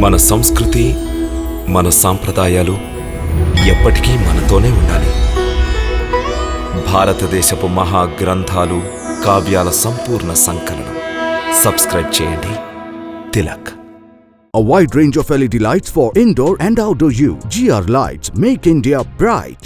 మన సంస్కృతి, మన సాంప్రదాయాలు ఎప్పటికీ మనతోనే ఉండాలి. భారతదేశపు మహాగ్రంథాలు, కావ్యాల సంపూర్ణ సంకలనం. సబ్స్క్రైబ్ చేయండి. Tilak. A wide range of LED lights for indoor and outdoor use. GR Lights make India bright.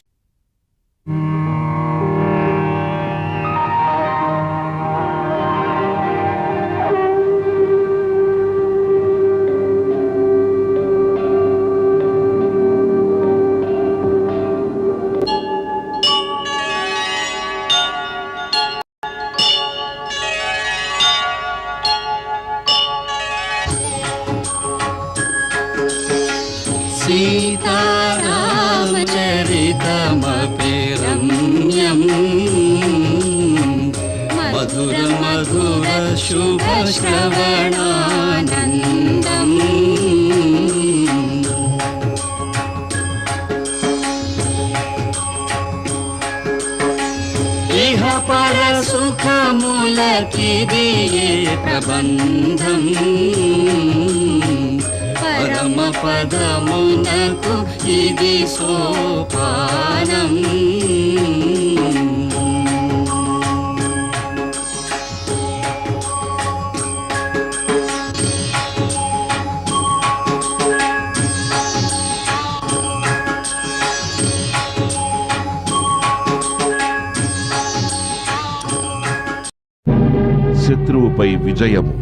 सीतारामचरितमपि रम्यम् मधुर मधुर शुभ श्रवणानन्दम् इह पर सुखमूलकिदिये प्रबन्धम् परम पदमुनकु इदि सोपानम् శత్రువుపై విజయము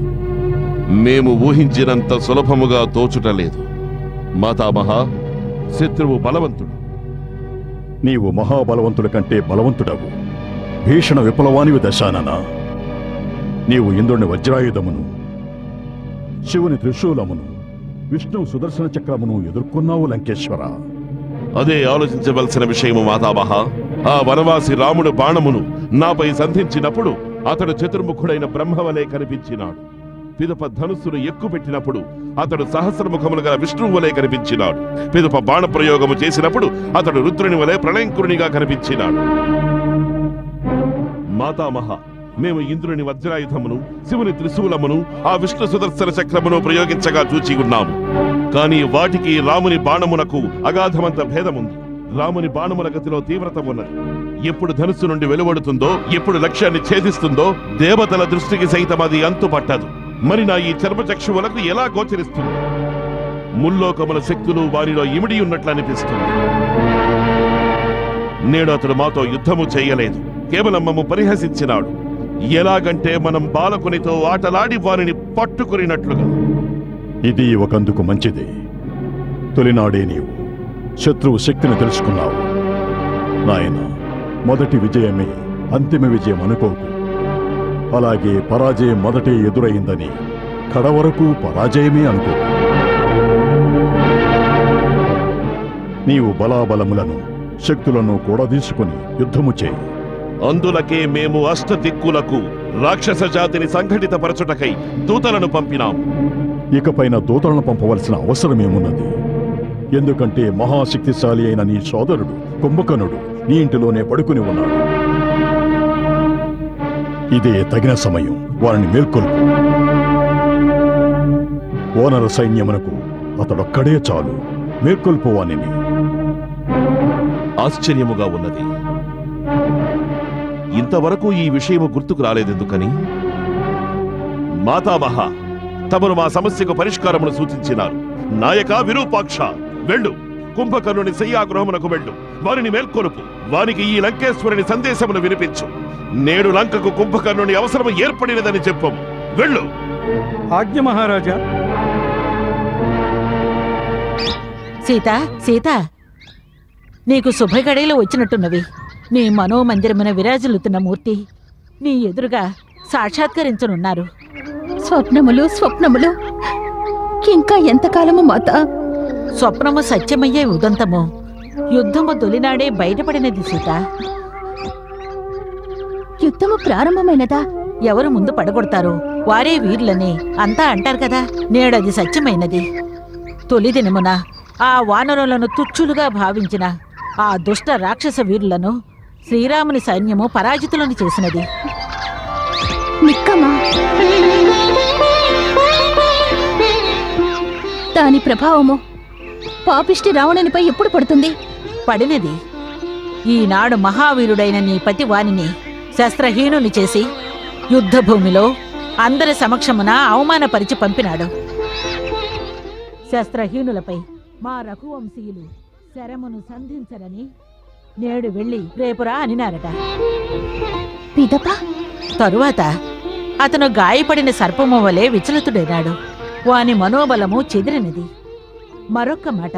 మేము ఊహించినంత సులభముగా తోచుటలేదు. మాతామహ, శత్రువు బలవంతుడు. నీవు మహాబలవంతుడి కంటే బలవంతుడవు. భీషణ విప్లవానివి దశానన. నీవు ఇంద్రుని వజ్రాయుధమును, శివుని త్రిశూలమును, విష్ణువు సుదర్శన చక్రమును ఎదుర్కొన్నావు లంకేశ్వర. అదే ఆలోచించవలసిన విషయము మాతామహ. ఆ వనవాసి రాముడు బాణమును నాపై సంధించినప్పుడు అతడు చతుర్ముఖుడైన బ్రహ్మవలే కనిపించినాడు. పిదప ధనుస్సును ఎక్కుపెట్టినప్పుడు అతడు సహస్రముఖములు గల విష్ణువు వలె కనిపించినాడు. పిదప బాణ ప్రయోగము చేసినప్పుడు అతడు రుద్రుని వలె ప్రళయంకురునిగా కనిపించినాడు. మాతామహ, మేము ఇంద్రుని వజ్రాయుధమును, శివుని త్రిశూలమును, ఆ విష్ణు సుదర్శన చక్రమును ప్రయోగించగా చూచి ఉన్నాము. కాని వాటికి రాముని బాణమునకు అగాధమంత భేదముంది. రాముని బాణముల గతిలో తీవ్రత ఉన్నది. ఎప్పుడు ధనుస్సు నుండి వెలువడుతుందో, ఎప్పుడు లక్ష్యాన్ని ఛేదిస్తుందో దేవతల దృష్టికి సైతం అది అంతు పట్టదు. మరి నా ఈ చర్మచక్షువులకు ఎలా గోచరిస్తుంది? ముల్లోకముల శక్తులు వారిలో ఇమిడి ఉన్నట్లు అనిపిస్తుంది. నేడు అతడు మాతో యుద్ధము చేయలేదు, కేవలం మమ్ము పరిహసించినాడు. ఎలాగంటే మనం బాలకునితో ఆటలాడి వారిని పట్టుకునినట్లుగా. ఇది ఒకందుకు మంచిది. తొలినాడే నీవు శత్రువు శక్తిని తెలుసుకున్నావు. నాయన, మొదటి విజయమే అంతిమ విజయం అనుకోకు. అలాగే పరాజయం మొదటే ఎదురైందని కడవరకు పరాజయమే అనుకో. నీవు బలాబలములను, శక్తులను కూడదీసుకుని యుద్ధము చేయి. అందులకే మేము అష్టదిక్కులకు రాక్షస జాతిని సంఘటితపరచుటకై దూతలను పంపినాం. ఇకపైన దూతలను పంపవలసిన అవసరమేమున్నది? ఎందుకంటే మహాశక్తిశాలి అయిన నీ సోదరుడు కుంభకర్ణుడు నీ ఇంటిలోనే పడుకుని ఉన్నాడు. ఇదే తగిన సమయం. వారిని మేల్కొల్పు. ఓనర సైన్యమునకు అతడొక్కడే చాలు. మేల్కొల్పు వానిని. ఆశ్చర్యముగా ఉన్నది. ఇంతవరకు ఈ విషయము గుర్తుకు రాలేదెందుకని? మాతామహ, తమరు మా సమస్యకు పరిష్కారమును సూచించినారు. నాయక విరూపాక్ష, వెళ్ళు. కుంభకర్ణుని శయ్యాగృహమునకు వెళ్ళు. వారిని మేల్కొలుపు. వారికి ఈ లంకేశ్వరుని సందేశమును వినిపించు. నేడు లంకకు కుంభకర్ణుని అవసరం ఏర్పడినదని చెప్పము. వెళ్ళు. ఆజ్ఞ మహారాజా. సీత, సీత, నీకు శుభగడియలు వచ్చినట్టున్నవి. నీ మనోమందిరమున విరాజిల్లుతున్న మూర్తి నీ ఎదురుగా సాక్షాత్కరించనున్నారు. స్వప్నములు స్వప్నములు, ఇంకా ఎంతకాలము మాత? స్వప్నము సత్యమయ్యే ఉదంతము యుద్ధము తొలినాడే బయటపడినది సీత. యుద్ధము ప్రారంభమైనదా? ఎవరు ముందు పడగొడతారో వారే వీరులని అంతా అంటారు కదా. నేడది సత్యమైనది. తొలి దినమున ఆ వానరులను తుచ్చులుగా భావించిన ఆ దుష్ట రాక్షస వీరులను శ్రీరాముని సైన్యము పరాజితులను చేసినది. నిక్కమా? దాని ప్రభావము పాపిష్టి రావణునిపై ఎప్పుడు పడుతుంది? పడినది. ఈనాడు మహావీరుడైన నీ పతి వానిని శస్త్రహీనుని చేసి యుద్ధభూమిలో అందరి సమక్షమున అవమానపరిచి పంపినాడు. శస్త్రహీనులపై మా రఘువంశీయులు శరమును సంధించరని నేడు వెళ్ళి రేపురా అనినారట. పిదప తరువాత అతను గాయపడిన సర్పము వలె విచలితుడైనాడు. వాని మనోబలము చెదిరినది. మరొక్క మాట,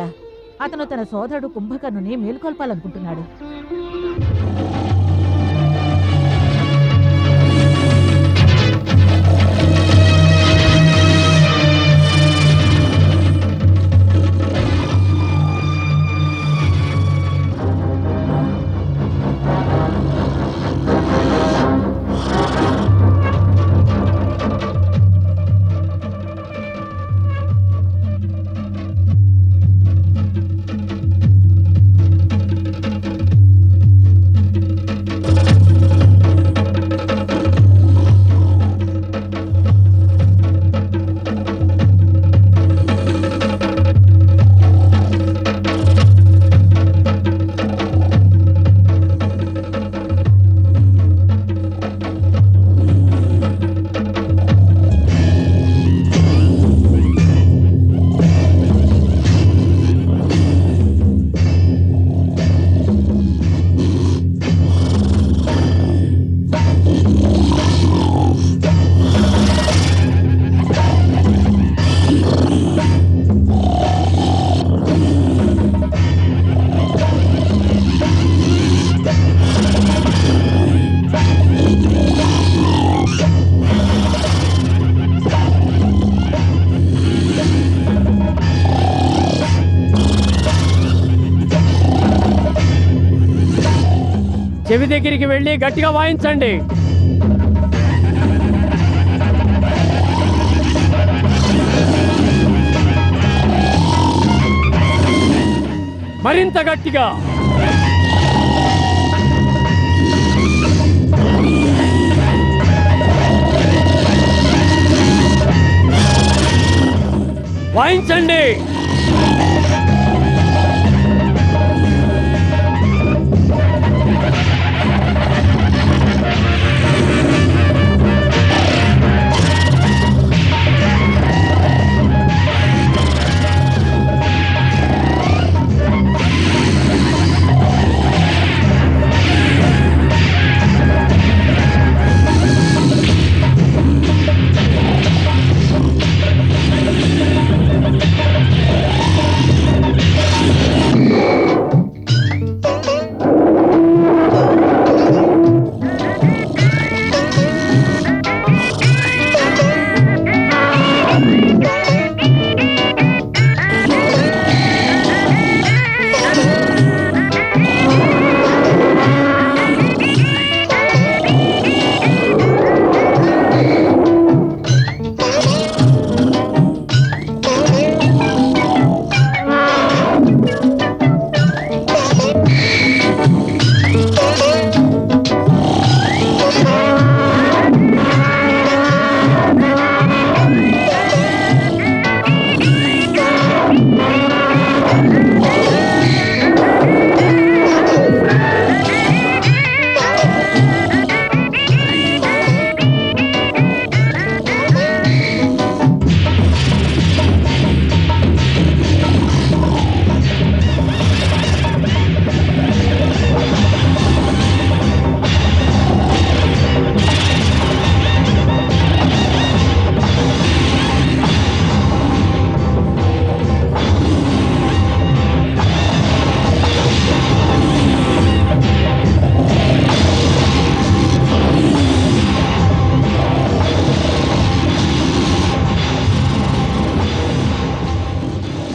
అతను తన సోదరుడు కుంభకర్ణుని మేల్కొల్పాలనుకుంటున్నాడు. చెవి దగ్గరికి వెళ్ళి గట్టిగా వాయించండి. మరింత గట్టిగా. వాయించండి.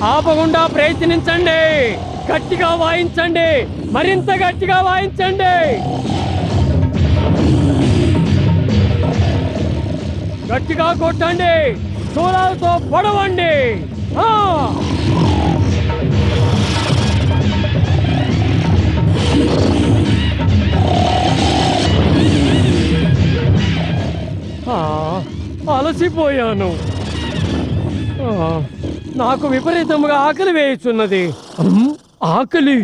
ఆపకుండా ప్రయత్నించండి. గట్టిగా వాయించండి. మరింత గట్టిగా వాయించండి. గట్టిగా కొట్టండి. శూలాలతో పొడవండి. అలసిపోయాను. నాకు విపరీతంగా ఆకలి వేయుచున్నది. ఆకలి.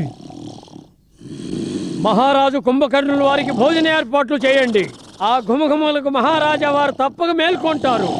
మహారాజు కుంభకర్ణుల వారికి భోజన ఏర్పాట్లు చేయండి. ఆ ఘుమఘుమలకు మహారాజా వారు తప్పక మేల్కొంటారు.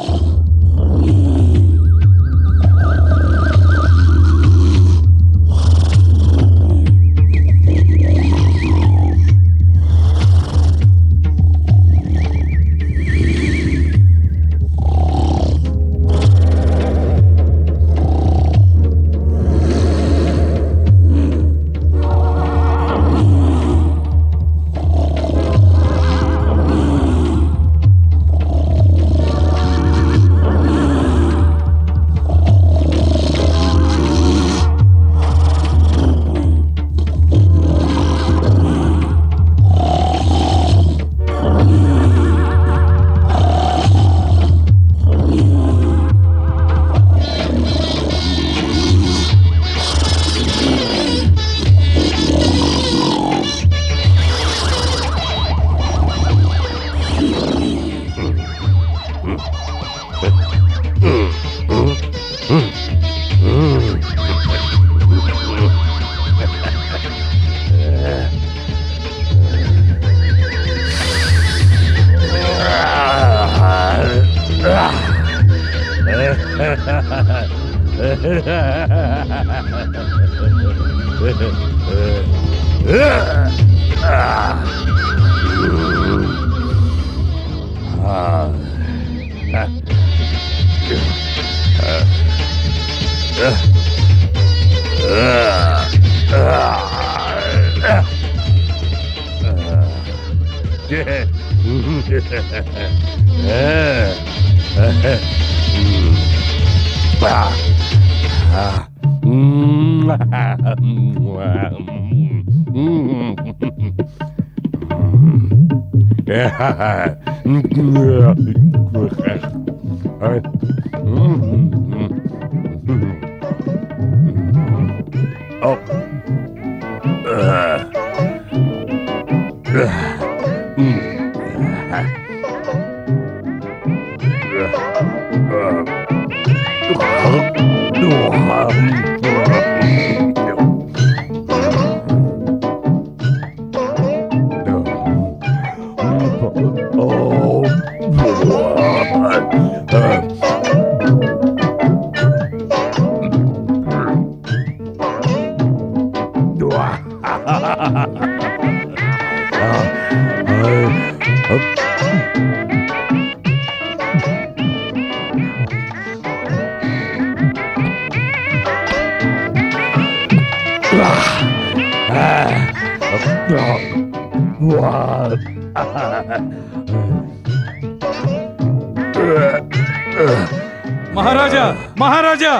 మహారాజా, మహారాజా!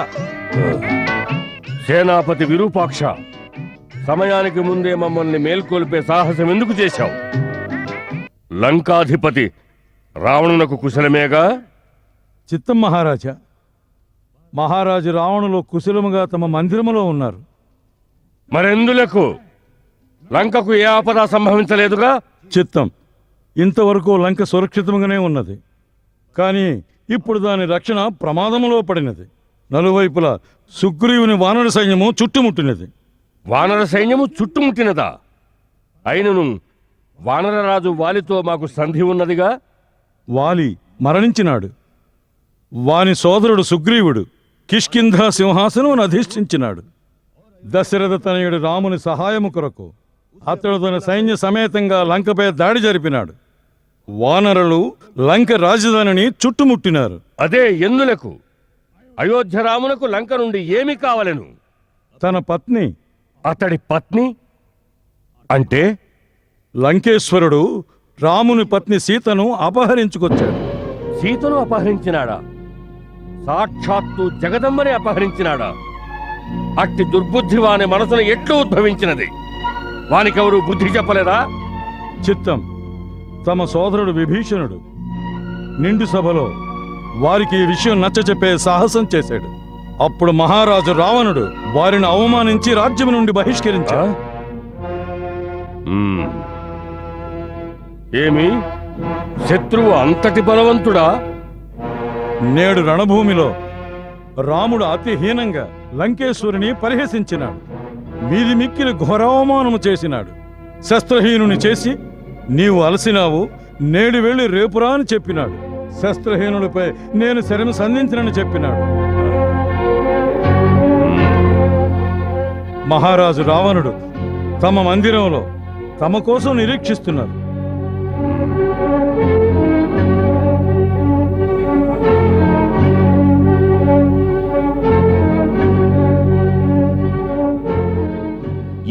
సేనాపతి విరూపాక్ష, సమయానికి ముందే మమ్మల్ని మేల్కొల్పే సాహసం ఎందుకు చేశావు? లంకాధిపతి రావణునకు కుశలమేగా? చిత్తం మహారాజా. మహారాజు రావణులు కుశలముగా తమ మందిరములో ఉన్నారు. మరెందులకు? లంకకు ఏ ఆపద సంభవించలేదుగా? చిత్తం. ఇంతవరకు లంక సురక్షితంగానే ఉన్నది. కానీ ఇప్పుడు దాని రక్షణ ప్రమాదంలో పడినది. నలువైపులా సుగ్రీవుని వానర సైన్యము చుట్టుముట్టినది. వానర సైన్యము చుట్టుముట్టినదా? అయినను వానరరాజు వాలితో మాకు సంధి ఉన్నదిగా? వాలి మరణించినాడు. వాని సోదరుడు సుగ్రీవుడు కిష్కింధ సింహాసనం అధిష్ఠించినాడు. దశరథ తనయుడు రాముని సహాయము కొరకు అతడు తన సైన్య సమేతంగా లంకపై దాడి జరిపినాడు. వానరులు లంక రాజధానిని చుట్టుముట్టినారు. అదే ఎందులకు? అయోధ్య రామునకు లంక నుండి ఏమి కావలెను? తన పత్ని. అతడి పత్ని అంటే? లంకేశ్వరుడు రాముని పత్ని సీతను అపహరించుకొచ్చాడు. సీతను అపహరించినాడా? సాక్షాత్తు జగదంబని అపహరించినాడా? అట్టి దుర్బుద్ధి వాని మనసును ఎట్లు ఉద్భవించినది? వానికెవరు బుద్ధి చెప్పలేదా? చిత్తం. తమ సోదరుడు విభీషణుడు నిండు సభలో వారికి ఈ విషయం నచ్చచెప్పే సాహసం చేశాడు. అప్పుడు మహారాజు రావణుడు వారిని అవమానించి రాజ్యం నుండి బహిష్కరించాడు. ఏమి? శత్రువు అంతటి బలవంతుడా? నేడు రణభూమిలో రాముడు అతిహీనంగా లంకేశ్వరిని పరిహసించినాడు. మీది మిక్కిలి ఘోరావమానము చేసినాడు. శస్త్రహీనుని చేసి నీవు అలసినావు, నేడు వెళ్ళి రేపురా అని చెప్పినాడు. శస్త్రహీనులపై నేను శరణు సంధించినని చెప్పినాడు. మహారాజు రావణుడు తమ మందిరంలో తమ కోసం నిరీక్షిస్తున్నారు.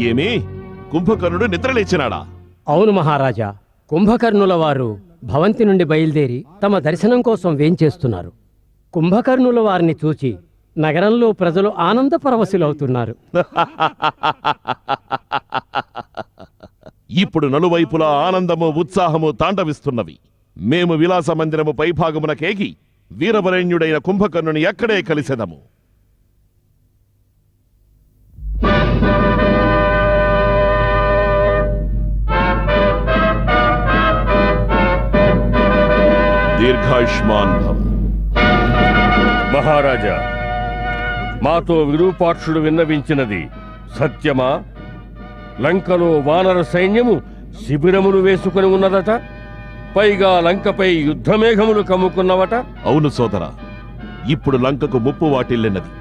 ఏమి కుంభకర్ణుడు నిద్రలేచినాడా? అవును మహారాజా, కుంభకర్ణుల వారు భవంతి నుండి బయలుదేరి తమ దర్శనం కోసం వేంచేస్తున్నారు. కుంభకర్ణుల వారిని చూచి నగరంలో ప్రజలు ఆనంద పరవశులవుతున్నారు. ఇప్పుడు నలువైపులా ఆనందము ఉత్సాహము తాండవిస్తున్నవి. మేము విలాస మందిరము పైభాగమున కేగి వీరవరేణ్యుడైన కుంభకర్ణుని ఎక్కడే కలిసెదము. దీర్ఘాయుష్మాన్ భవ. మహారాజా, మాతో విరూపాక్షుడు విన్నవించినది సత్యమా? లంకలో వానర సైన్యము శిబిరములు వేసుకుని ఉన్నదట. పైగా లంకపై యుద్ధమేఘములు కమ్ముకున్నవట. అవును సోదరా, ఇప్పుడు లంకకు ముప్పు వాటిల్లినది.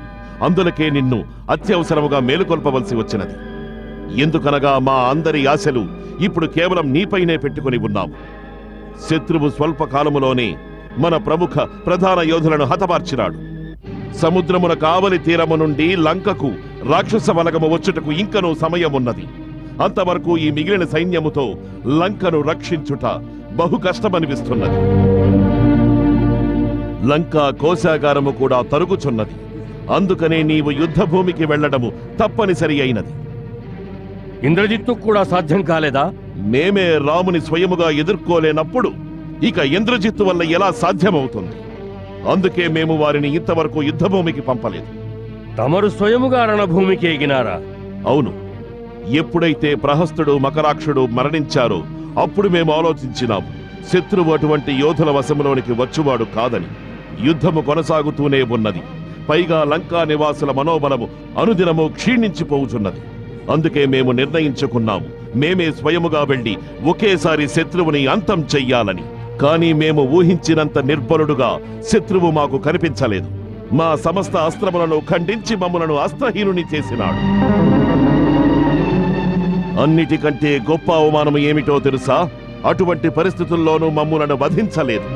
అందులకే నిన్ను అత్యవసరముగా మేలుకొల్పవలసి వచ్చినది. ఎందుకనగా మా అందరి ఆశలు ఇప్పుడు కేవలం నీపైనే పెట్టుకుని ఉన్నాము. శత్రువు స్వల్ప కాలములోనే మన ప్రముఖ ప్రధాన యోధులను హతమార్చినాడు. సముద్రమున కావలి తీరము నుండి లంకకు రాక్షస బలగము వచ్చుటకు ఇంకనూ సమయమున్నది. అంతవరకు ఈ మిగిలిన సైన్యముతో లంకను రక్షించుట బహు కష్టమనిపిస్తున్నది. లంకా కోశాగారము కూడా తరుగుచున్నది. అందుకనే నీవు యుద్ధభూమికి వెళ్లడము తప్పనిసరి అయినది. ఇంద్రజిత్తు కూడా సాధ్యం కాలేదా? మేమే రాముని స్వయముగా ఎదుర్కోలేనప్పుడు ఇక ఇంద్రజిత్తు వల్ల ఎలా సాధ్యమవుతుంది? అందుకే మేము వారిని ఇంతవరకు యుద్ధభూమికి పంపలేదు. తమరు స్వయముగా రణభూమికి ఎగినారా? అవును. ఎప్పుడైతే ప్రహస్తుడు మకరాక్షుడు మరణించారో అప్పుడు మేము ఆలోచించినాము, శత్రువు అటువంటి యోధుల వశములోనికి వచ్చువాడు కాదని. యుద్ధము కొనసాగుతూనే ఉన్నది. పైగా లంకా నివాసుల మనోబలము అనుదినము క్షీణించిపోవుచున్నది. అందుకే మేము నిర్ణయించుకున్నాము, మేమే స్వయముగా వెళ్లి ఒకేసారి శత్రువుని అంతం చెయ్యాలని. కానీ మేము ఊహించినంత నిర్బలుడుగా శత్రువు మాకు కనిపించలేదు. మా సమస్త అస్త్రములను ఖండించి మమ్మలను అస్త్రహీనుని చేసినాడు. అన్నిటికంటే గొప్ప అవమానం ఏమిటో తెలుసా? అటువంటి పరిస్థితుల్లోనూ మమ్ములను వధించలేదు.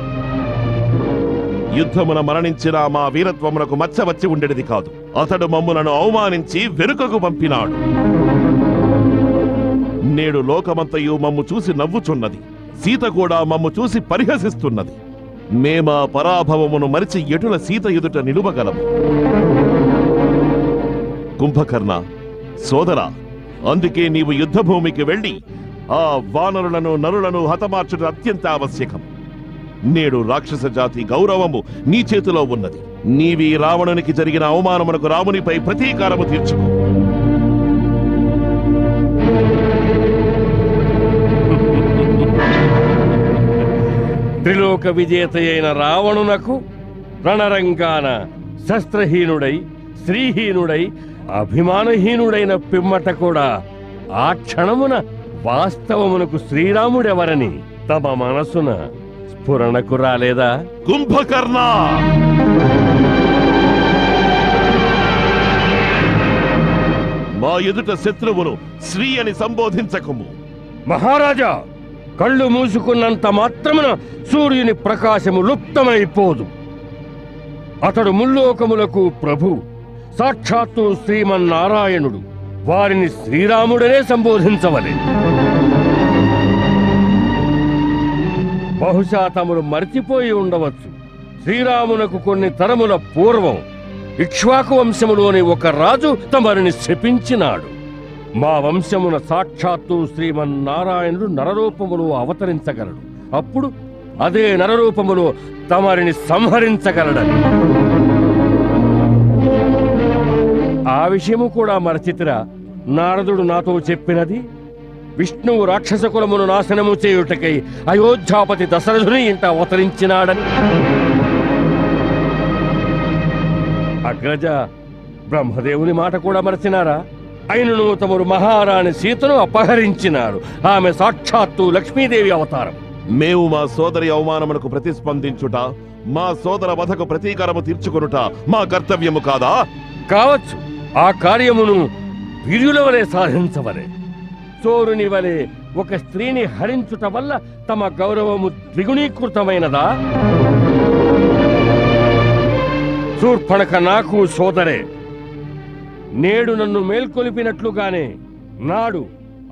యుద్ధమున మరణించిన మా వీరత్వమునకు మచ్చ వచ్చి ఉండేది కాదు. అతడు మమ్ములను అవమానించి వెనుకకు పంపినాడు. నేడు లోకమంతయు మమ్ము చూసి నవ్వుచున్నది. సీత కూడా మమ్ము చూసి పరిహసిస్తున్నది. మేమా పరాభవమును మరిచి ఎటుల సీత ఎదుట నిలువగలము? కుంభకర్ణ సోదరా, అందుకే నీవు యుద్ధభూమికి వెళ్ళి ఆ వానరులను నరులను హతమార్చుట అత్యంత ఆవశ్యకం. నేడు రాక్షస జాతి గౌరవము నీ చేతిలో ఉన్నది. నీవి రావణునికి జరిగిన అవమానమునకు రామునిపై ప్రతీకారము తీర్చుకో. త్రిలోక విజేత అయిన రావణునకు రణరంగాన శస్త్రహీనుడై, స్త్రీహీనుడై, అభిమానహీనుడైన పిమ్మట కూడా ఆ క్షణమున వాస్తవమునకు శ్రీరాముడెవరని తమ మనసున స్ఫురణకు రాలేదా? కుంభకర్ణ, మా ఎదుట శత్రువును శ్రీ అని సంబోధించకము. మహారాజా, కళ్ళు మూసుకున్నంత మాత్రమున సూర్యుని ప్రకాశము లుప్తమైపోదు. అతడు ముల్లోకములకు ప్రభు, సాక్షాత్తు శ్రీమన్నారాయణుడు. వారిని శ్రీరాముడనే సంబోధించవలే. బహుశా తమరు మర్చిపోయి ఉండవచ్చు, శ్రీరామునకు కొన్ని తరముల పూర్వం ఇక్ష్వాకు వంశములోని ఒక రాజు తమరిని శపించినాడు. మా వంశమున సాక్షాత్తు శ్రీమన్నారాయణుడు నరరూపములో అవతరించగలడు. అప్పుడు అదే నరరూపములో తమరిని సంహరించగలడని. ఆ విషయము కూడా మరచితిరా? నారదుడు నాతో చెప్పినది విష్ణువు రాక్షస కులమును నాశనము చేయుటకై అయోధ్యాపతి దశరథుని ఇంట అవతరించినాడని. అగ్రజ, బ్రహ్మదేవుని మాట కూడా మరచినారా? అయినను తమరు మహారాణి సీతను అపహరించినారు. ఆమె సాక్షాత్తు లక్ష్మీదేవి అవతారం. మేము మా సోదరి అవమానమునకు ప్రతిస్పందించుట, మా సోదర వధకు ప్రతీకారము తీర్చుకొనుట మా కర్తవ్యము కాదా? కావచ్చు. ఆ కార్యమును వీరుల వలె సాధించవలే. చోరుని వలె ఒక స్త్రీని హరించుట వల్ల తమ గౌరవము ద్విగుణీకృతమైనదా? శూర్పణఖ నాకు సోదరే. నేడు నన్ను మేల్కొలిపినట్లుగానే నాడు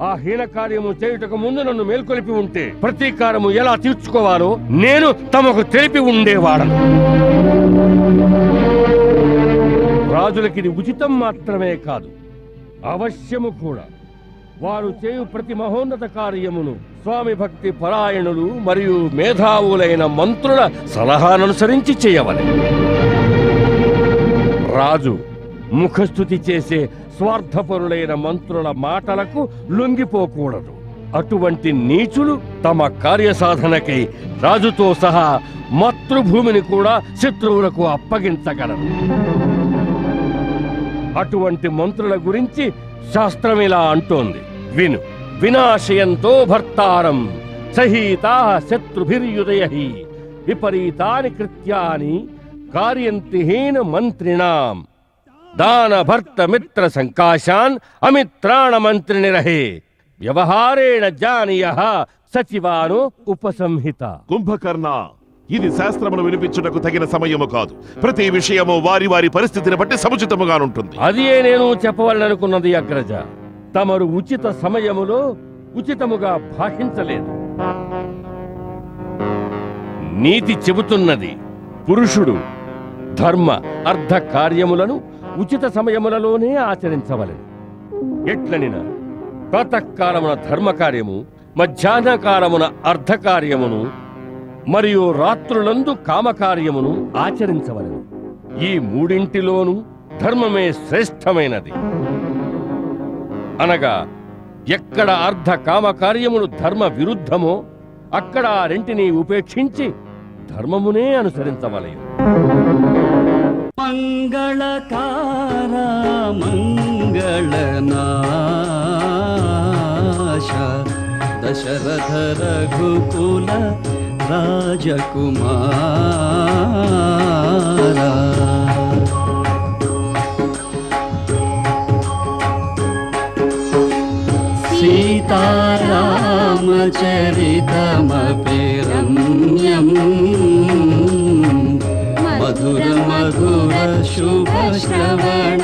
ఆ హీన కార్యము చేయుటకు ముందు నన్ను మేల్కొలిపి ఉంటే ప్రతీకారము ఎలా తీర్చుకోవాలో నేను తమకు తెలిపి ఉండేవాడను. రాజులకిది ఉచితం మాత్రమే కాదు, అవశ్యము కూడా. వారు చేయు ప్రతి మహోన్నత కార్యమును స్వామి భక్తి పరాయణులు మరియు మేధావులైన మంత్రుల సలహాననుసరించి చేయవలె. రాజు ముఖస్థుతి చేసే స్వార్థపరులైన మంత్రుల మాటలకు లొంగిపోకూడదు. అటువంటి నీచులు తమ కార్యసాధనకై రాజుతో సహా మాతృభూమిని కూడా శత్రువులకు అప్పగించగలరు. అటువంటి మంత్రుల గురించి శాస్త్రమిలా అంటోంది, విను. వినాశయంతో భర్తారం సహీతా శత్రుభిర్యుదయః విపరీతాని కృత్యాని కార్యంతి హీన మంత్రిణాం దాన భర్త మిత్ర సంకాశాన్ అమిత్రాణ మంత్రిని రహే వ్యవహారేణ జానీయః సచివాను ఉపసంహిత. కుంభకర్ణ, ఇది శాస్త్రమును వినిపించుటకు తగిన సమయము కాదు. ప్రతి విషయము వారి వారి పరిస్థితిని బట్టి సముచితముగానుంటుంది. అదియే నేను చెప్పవాలనుకున్నది అగ్రజ. తమరు ఉచిత సమయములో ఉచితముగా భాషించలేదు. నీతి చెబుతున్నది, పురుషుడు ధర్మ అర్ధ కార్యములను ఉచిత సమయములలోనే ఆచరించవలెను. ఎట్లనిన ప్రాతకాలమున ధర్మకార్యము, మధ్యాహ్నకాలమున అర్ధకార్యమును మరియు రాత్రులందు కామకార్యమును ఆచరించవలెను. ఈ మూడింటిలోనూ ధర్మమే శ్రేష్టమైనది. అనగా ఎక్కడ అర్ధ కామకార్యములు ధర్మ విరుద్ధమో అక్కడ ఆ రెంటిని ఉపేక్షించి ధర్మమునే అనుసరించవలెను. మంగళకార మంగళనాశ దశరథ రఘుకుల రాజకుమార సీతారామచరితమపి రమ్యం మధుర మధుర శుభ శ్రవణ